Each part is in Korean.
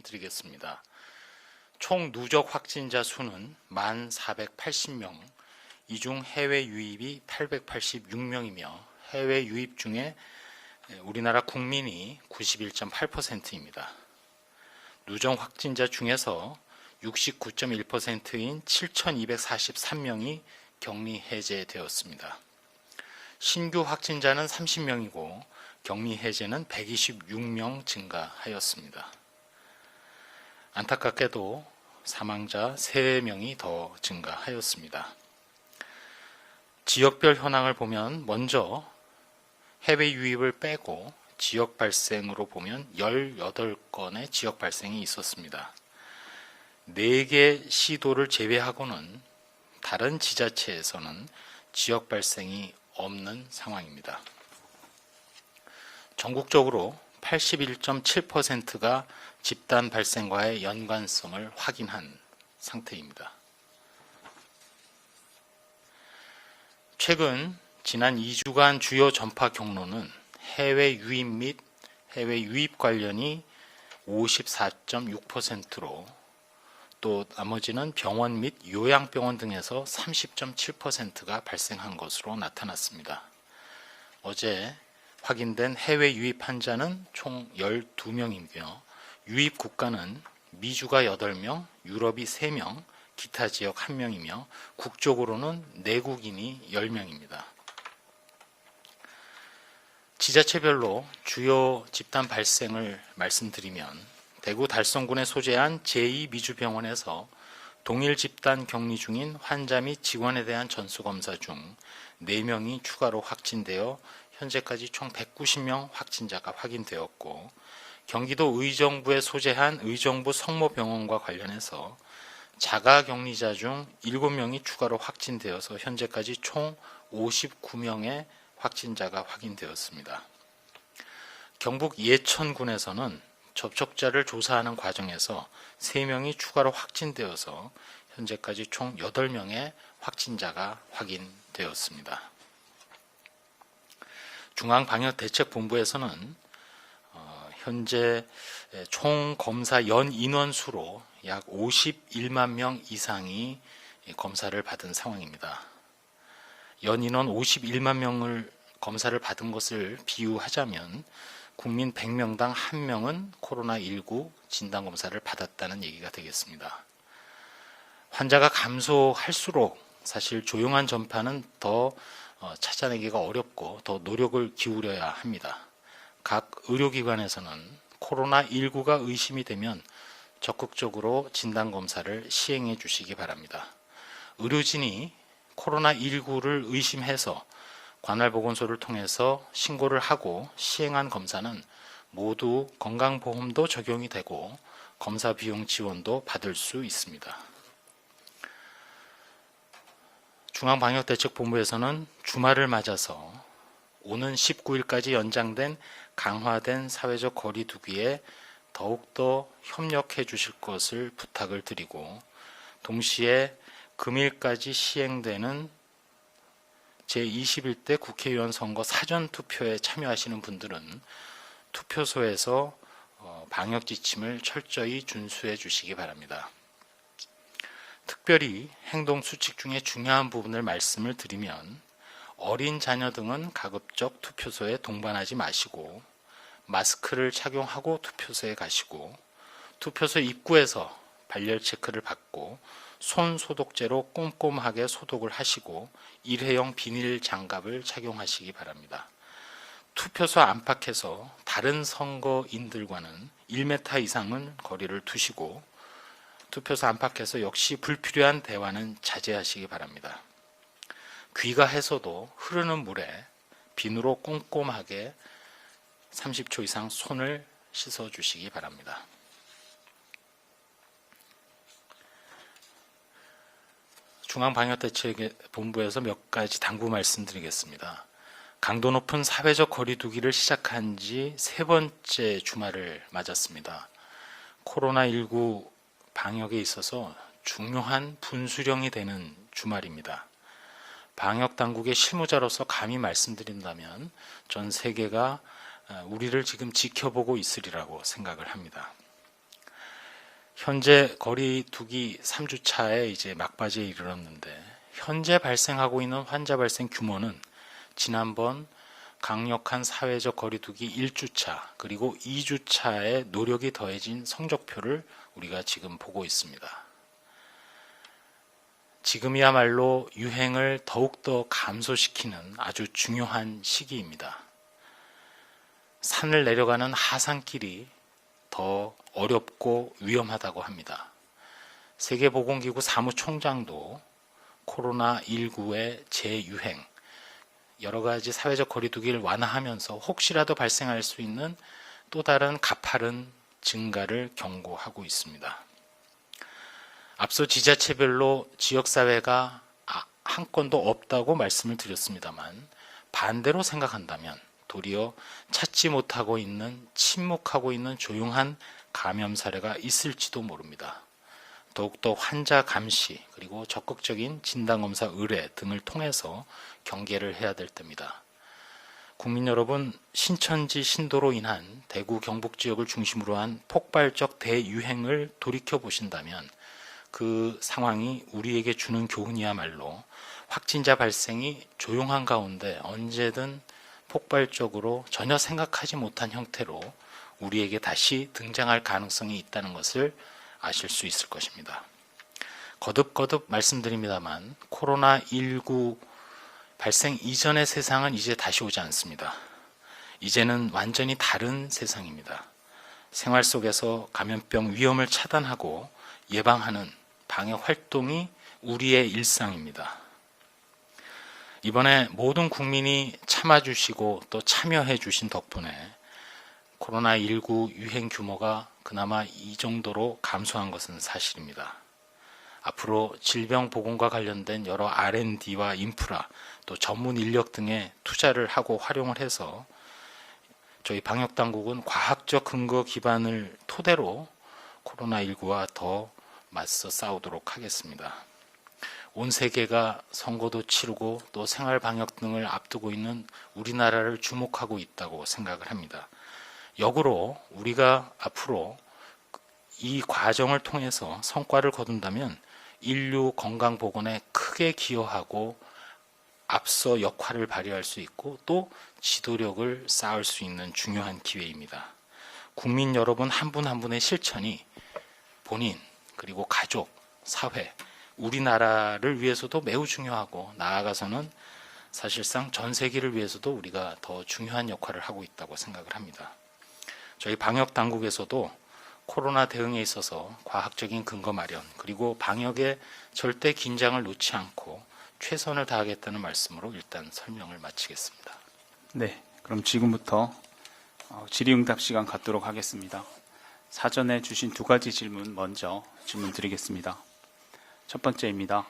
말씀드리겠습니다. 총 누적 확진자 수는 1,480명, 이 중 해외 유입이 886명이며 해외 유입 중에 우리나라 국민이 91.8%입니다. 누적 확진자 중에서 69.1%인 7,243명이 격리 해제되었습니다. 신규 확진자는 30명이고 격리 해제는 126명 증가하였습니다. 안타깝게도 사망자 3명이 더 증가하였습니다. 지역별 현황을 보면 먼저 해외 유입을 빼고 지역 발생으로 보면 18건의 지역 발생이 있었습니다. 4개 시도를 제외하고는 다른 지자체에서는 지역 발생이 없는 상황입니다. 전국적으로 81.7%가 집단 발생과의 연관성을 확인한 상태입니다. 최근 지난 2주간 주요 전파 경로는 해외 유입 및 해외 유입 관련이 54.6%로 또 나머지는 병원 및 요양병원 등에서 30.7%가 발생한 것으로 나타났습니다. 어제 확인된 해외 유입 환자는 총 12명이며 유입 국가는 미주가 8명, 유럽이 3명, 기타 지역 1명이며 국적으로는 내국인이 10명입니다. 지자체별로 주요 집단 발생을 말씀드리면 대구 달성군에 소재한 제2미주병원에서 동일 집단 격리 중인 환자 및 직원에 대한 전수검사 중 4명이 추가로 확진되어 현재까지 총 190명 확진자가 확인되었고, 경기도 의정부에 소재한 의정부 성모병원과 관련해서 자가격리자 중 7명이 추가로 확진되어서 현재까지 총 59명의 확진자가 확인되었습니다. 경북 예천군에서는 접촉자를 조사하는 과정에서 3명이 추가로 확진되어서 현재까지 총 8명의 확진자가 확인되었습니다. 중앙방역대책본부에서는 현재 총 검사 연 인원수로 약 51만 명 이상이 검사를 받은 상황입니다. 연 인원 51만 명을 검사를 받은 것을 비유하자면 국민 100명당 1명은 코로나19 진단검사를 받았다는 얘기가 되겠습니다. 환자가 감소할수록 사실 조용한 전파는 더 찾아내기가 어렵고 더 노력을 기울여야 합니다. 각 의료기관에서는 코로나19가 의심이 되면 적극적으로 진단검사를 시행해 주시기 바랍니다. 의료진이 코로나19를 의심해서 관할보건소를 통해서 신고를 하고 시행한 검사는 모두 건강보험도 적용이 되고 검사 비용 지원도 받을 수 있습니다. 중앙방역대책본부에서는 주말을 맞아서 오는 19일까지 연장된 강화된 사회적 거리 두기에 더욱더 협력해 주실 것을 부탁을 드리고, 동시에 금일까지 시행되는 제21대 국회의원 선거 사전투표에 참여하시는 분들은 투표소에서 방역 지침을 철저히 준수해 주시기 바랍니다. 특별히 행동수칙 중에 중요한 부분을 말씀을 드리면, 어린 자녀 등은 가급적 투표소에 동반하지 마시고 마스크를 착용하고 투표소에 가시고, 투표소 입구에서 발열 체크를 받고 손 소독제로 꼼꼼하게 소독을 하시고 일회용 비닐 장갑을 착용하시기 바랍니다. 투표소 안팎에서 다른 선거인들과는 1m 이상은 거리를 두시고 투표소 안팎에서 역시 불필요한 대화는 자제하시기 바랍니다. 귀가해서도 흐르는 물에 비누로 꼼꼼하게 30초 이상 손을 씻어 주시기 바랍니다. 중앙방역대책본부에서 몇 가지 당부 말씀드리겠습니다. 강도 높은 사회적 거리 두기를 시작한 지 3번째 주말을 맞았습니다. 코로나19 방역에 있어서 중요한 분수령이 되는 주말입니다. 방역당국의 실무자로서 감히 말씀드린다면 전 세계가 우리를 지금 지켜보고 있으리라고 생각을 합니다. 현재 거리두기 3주차에 이제 막바지에 이르렀는데 현재 발생하고 있는 환자 발생 규모는 지난번 강력한 사회적 거리두기 1주차 그리고 2주차의 노력이 더해진 성적표를 우리가 지금 보고 있습니다. 지금이야말로 유행을 더욱더 감소시키는 아주 중요한 시기입니다. 산을 내려가는 하산길이 더 어렵고 위험하다고 합니다. 세계보건기구 사무총장도 코로나19의 재유행, 여러 가지 사회적 거리두기를 완화하면서 혹시라도 발생할 수 있는 또 다른 가파른 증가를 경고하고 있습니다. 앞서 지자체별로 지역사회가 한 건도 없다고 말씀을 드렸습니다만 반대로 생각한다면 도리어 찾지 못하고 있는 침묵하고 있는 조용한 감염 사례가 있을지도 모릅니다. 더욱더 환자 감시 그리고 적극적인 진단검사 의뢰 등을 통해서 경계를 해야 될 때입니다. 국민 여러분, 신천지 신도로 인한 대구 경북 지역을 중심으로 한 폭발적 대유행을 돌이켜 보신다면 그 상황이 우리에게 주는 교훈이야말로 확진자 발생이 조용한 가운데 언제든 폭발적으로 전혀 생각하지 못한 형태로 우리에게 다시 등장할 가능성이 있다는 것을 아실 수 있을 것입니다. 거듭거듭 말씀드립니다만 코로나19 발생 이전의 세상은 이제 다시 오지 않습니다. 이제는 완전히 다른 세상입니다. 생활 속에서 감염병 위험을 차단하고 예방하는 방역 활동이 우리의 일상입니다. 이번에 모든 국민이 참아주시고 또 참여해주신 덕분에 코로나19 유행 규모가 그나마 이 정도로 감소한 것은 사실입니다. 앞으로 질병보건과 관련된 여러 R&D와 인프라 또 전문 인력 등의 투자를 하고 활용을 해서 저희 방역당국은 과학적 근거 기반을 토대로 코로나19와 더 맞서 싸우도록 하겠습니다. 온 세계가 선거도 치르고 또 생활방역 등을 앞두고 있는 우리나라를 주목하고 있다고 생각을 합니다. 역으로 우리가 앞으로 이 과정을 통해서 성과를 거둔다면 인류 건강보건에 크게 기여하고 앞서 역할을 발휘할 수 있고 또 지도력을 쌓을 수 있는 중요한 기회입니다. 국민 여러분 한 분 한 분의 실천이 본인 그리고 가족, 사회, 우리나라를 위해서도 매우 중요하고 나아가서는 사실상 전 세계를 위해서도 우리가 더 중요한 역할을 하고 있다고 생각을 합니다. 저희 방역당국에서도 코로나 대응에 있어서 과학적인 근거 마련 그리고 방역에 절대 긴장을 놓지 않고 최선을 다하겠다는 말씀으로 일단 설명을 마치겠습니다. 네, 그럼 지금부터 질의응답 시간 갖도록 하겠습니다. 사전에 주신 두 가지 질문 먼저 질문 드리겠습니다. 첫 번째입니다.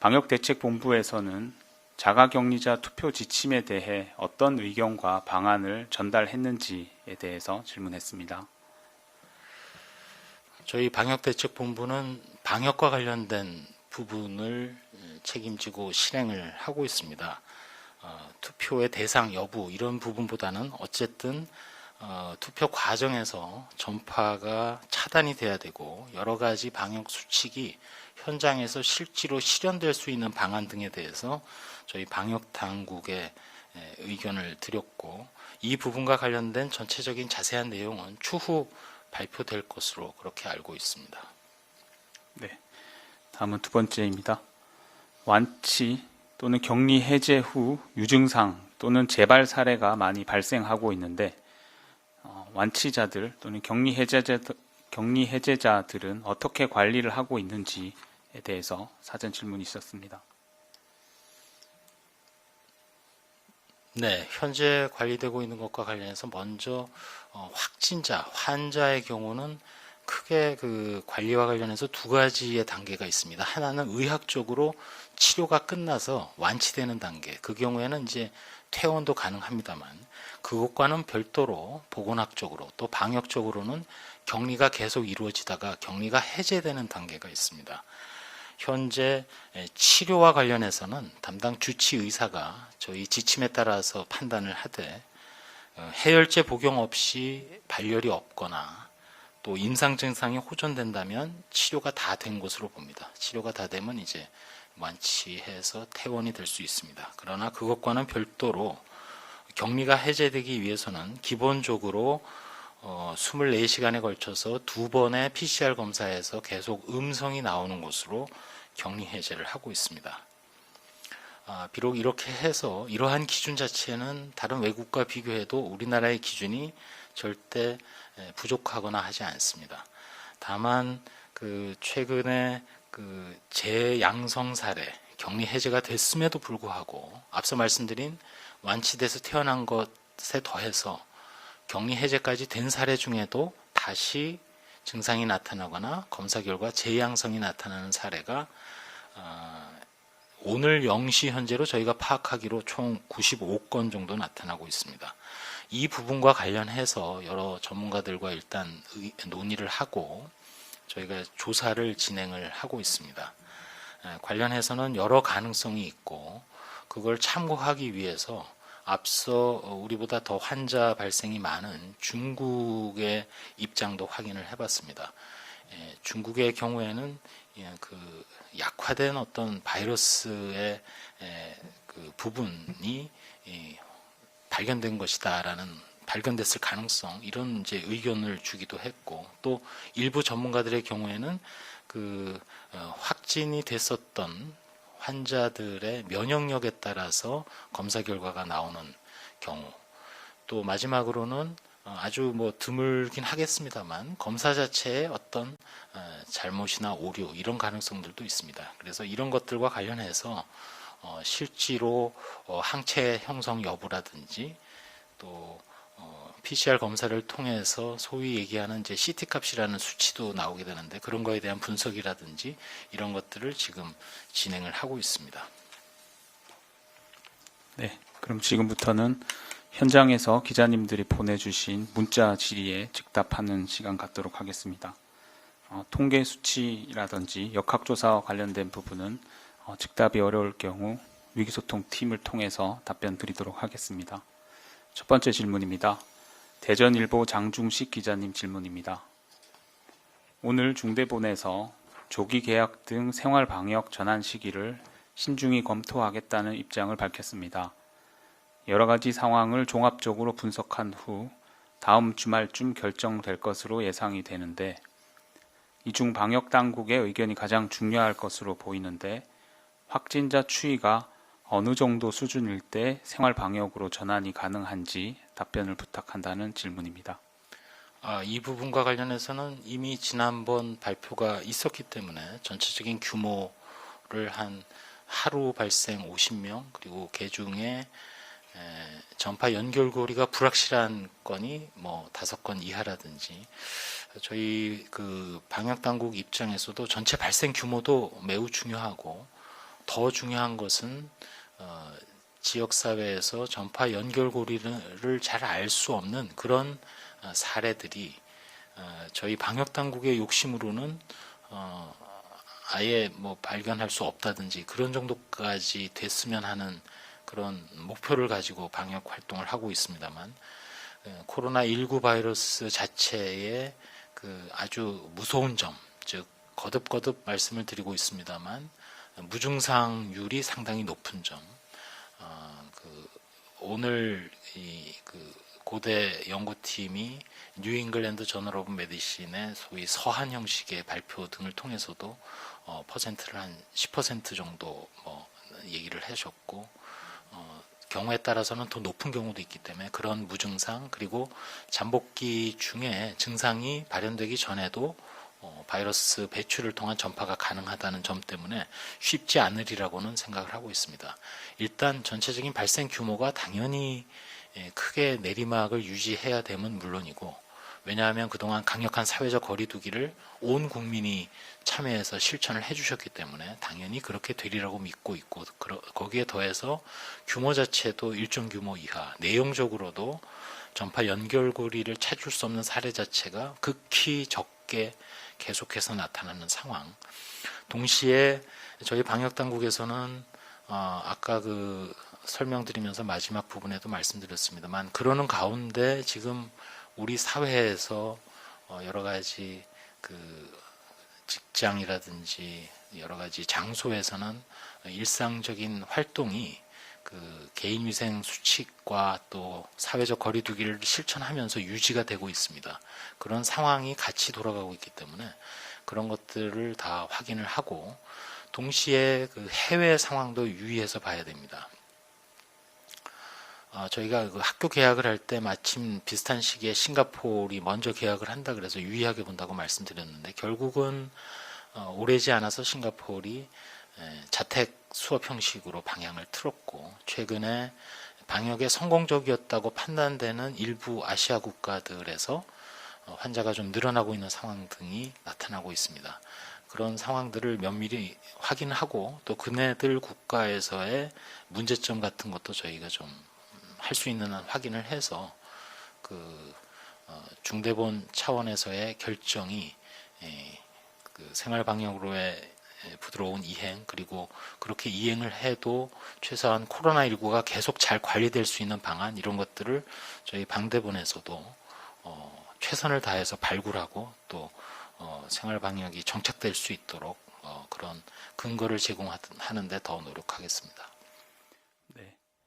방역대책본부에서는 자가격리자 투표 지침에 대해 어떤 의견과 방안을 전달했는지에 대해서 질문했습니다. 저희 방역대책본부는 방역과 관련된 부분을 책임지고 실행을 하고 있습니다. 투표의 대상 여부 이런 부분보다는 어쨌든 투표 과정에서 전파가 차단이 돼야 되고 여러 가지 방역 수칙이 현장에서 실제로 실현될 수 있는 방안 등에 대해서 저희 방역당국에 의견을 드렸고 이 부분과 관련된 전체적인 자세한 내용은 추후 발표될 것으로 그렇게 알고 있습니다. 네, 다음은 두 번째입니다. 완치 또는 격리 해제 후 유증상 또는 재발 사례가 많이 발생하고 있는데 완치자들 또는 격리 해제자들은 어떻게 관리를 하고 있는지에 대해서 사전 질문이 있었습니다. 네, 현재 관리되고 있는 것과 관련해서 먼저 확진자, 환자의 경우는 크게 그 관리와 관련해서 두 가지의 단계가 있습니다. 하나는 의학적으로 치료가 끝나서 완치되는 단계. 그 경우에는 이제 퇴원도 가능합니다만 그것과는 별도로 보건학적으로 또 방역적으로는 격리가 계속 이루어지다가 격리가 해제되는 단계가 있습니다. 현재 치료와 관련해서는 담당 주치 의사가 저희 지침에 따라서 판단을 하되 해열제 복용 없이 발열이 없거나 또 임상 증상이 호전된다면 치료가 다 된 것으로 봅니다. 치료가 다 되면 이제 완치해서 퇴원이 될 수 있습니다. 그러나 그것과는 별도로 격리가 해제되기 위해서는 기본적으로 24시간에 걸쳐서 2번의 PCR 검사에서 계속 음성이 나오는 것으로 격리 해제를 하고 있습니다. 비록 이렇게 해서 이러한 기준 자체는 다른 외국과 비교해도 우리나라의 기준이 절대 부족하거나 하지 않습니다. 다만 최근에 재양성 사례, 격리 해제가 됐음에도 불구하고 앞서 말씀드린 완치돼서 태어난 것에 더해서 격리 해제까지 된 사례 중에도 다시 증상이 나타나거나 검사 결과 재양성이 나타나는 사례가 오늘 0시 현재로 저희가 파악하기로 총 95건 정도 나타나고 있습니다. 이 부분과 관련해서 여러 전문가들과 일단 논의를 하고 저희가 조사를 진행을 하고 있습니다. 관련해서는 여러 가능성이 있고 그걸 참고하기 위해서 앞서 우리보다 더 환자 발생이 많은 중국의 입장도 확인을 해봤습니다. 중국의 경우에는 약화된 어떤 바이러스의 부분이 발견된 것이다라는 발견됐을 가능성 이런 이제 의견을 주기도 했고 또 일부 전문가들의 경우에는 확진이 됐었던 환자들의 면역력에 따라서 검사 결과가 나오는 경우 또 마지막으로는 아주 드물긴 하겠습니다만 검사 자체의 어떤 잘못이나 오류 이런 가능성들도 있습니다. 그래서 이런 것들과 관련해서 실제로 항체 형성 여부라든지 또 PCR 검사를 통해서 소위 얘기하는 이제 CT 값이라는 수치도 나오게 되는데 그런 거에 대한 분석이라든지 이런 것들을 지금 진행을 하고 있습니다. 네, 그럼 지금부터는 현장에서 기자님들이 보내주신 문자 질의에 즉답하는 시간 갖도록 하겠습니다. 통계 수치라든지 역학조사와 관련된 부분은 즉답이 어려울 경우 위기소통팀을 통해서 답변 드리도록 하겠습니다. 첫 번째 질문입니다. 대전일보 장중식 기자님 질문입니다. 오늘 중대본에서 조기 계약 등 생활방역 전환 시기를 신중히 검토하겠다는 입장을 밝혔습니다. 여러 가지 상황을 종합적으로 분석한 후 다음 주말쯤 결정될 것으로 예상이 되는데 이 중 방역당국의 의견이 가장 중요할 것으로 보이는데 확진자 추이가 어느 정도 수준일 때 생활방역으로 전환이 가능한지 답변을 부탁한다는 질문입니다. 이 부분과 관련해서는 이미 지난번 발표가 있었기 때문에 전체적인 규모를 한 하루 발생 50명 그리고 그중에 전파 연결고리가 불확실한 건이 5건 이하라든지 저희 방역당국 입장에서도 전체 발생 규모도 매우 중요하고 더 중요한 것은 지역사회에서 전파 연결고리를 잘 알 수 없는 그런 사례들이 저희 방역당국의 욕심으로는 아예 발견할 수 없다든지 그런 정도까지 됐으면 하는 그런 목표를 가지고 방역 활동을 하고 있습니다만 코로나19 바이러스 자체의 아주 무서운 점, 즉 거듭거듭 말씀을 드리고 있습니다만 무증상률이 상당히 높은 점, 오늘 고대 연구팀이 뉴잉글랜드 저널 오브 메디신의 소위 서한 형식의 발표 등을 통해서도 퍼센트를 한 10% 정도 얘기를 하셨고 경우에 따라서는 더 높은 경우도 있기 때문에 그런 무증상 그리고 잠복기 중에 증상이 발현되기 전에도 바이러스 배출을 통한 전파가 가능하다는 점 때문에 쉽지 않으리라고는 생각을 하고 있습니다. 일단 전체적인 발생 규모가 당연히 크게 내리막을 유지해야 됨은 물론이고 왜냐하면 그동안 강력한 사회적 거리두기를 온 국민이 참여해서 실천을 해주셨기 때문에 당연히 그렇게 되리라고 믿고 있고 거기에 더해서 규모 자체도 일정 규모 이하 내용적으로도 전파 연결고리를 찾을 수 없는 사례 자체가 극히 적게 계속해서 나타나는 상황. 동시에 저희 방역당국에서는 아까 설명드리면서 마지막 부분에도 말씀드렸습니다만 그러는 가운데 지금 우리 사회에서 여러 가지 그 직장이라든지 여러 가지 장소에서는 일상적인 활동이 그 개인위생 수칙과 또 사회적 거리두기를 실천하면서 유지가 되고 있습니다. 그런 상황이 같이 돌아가고 있기 때문에 그런 것들을 다 확인을 하고 동시에 그 해외 상황도 유의해서 봐야 됩니다. 저희가 그 학교 개학을 할 때 마침 비슷한 시기에 싱가포르이 먼저 개학을 한다 그래서 유의하게 본다고 말씀드렸는데 결국은 오래지 않아서 싱가포르이 자택 수업 형식으로 방향을 틀었고 최근에 방역에 성공적이었다고 판단되는 일부 아시아 국가들에서 환자가 좀 늘어나고 있는 상황 등이 나타나고 있습니다. 그런 상황들을 면밀히 확인하고 또 그네들 국가에서의 문제점 같은 것도 저희가 좀 할 수 있는 한 확인을 해서 그 중대본 차원에서의 결정이 그 생활 방역으로의 부드러운 이행 그리고 그렇게 이행을 해도 최소한 코로나19가 계속 잘 관리될 수 있는 방안 이런 것들을 저희 방대본에서도 최선을 다해서 발굴하고 또 생활 방역이 정착될 수 있도록 그런 근거를 제공하는 데 더 노력하겠습니다.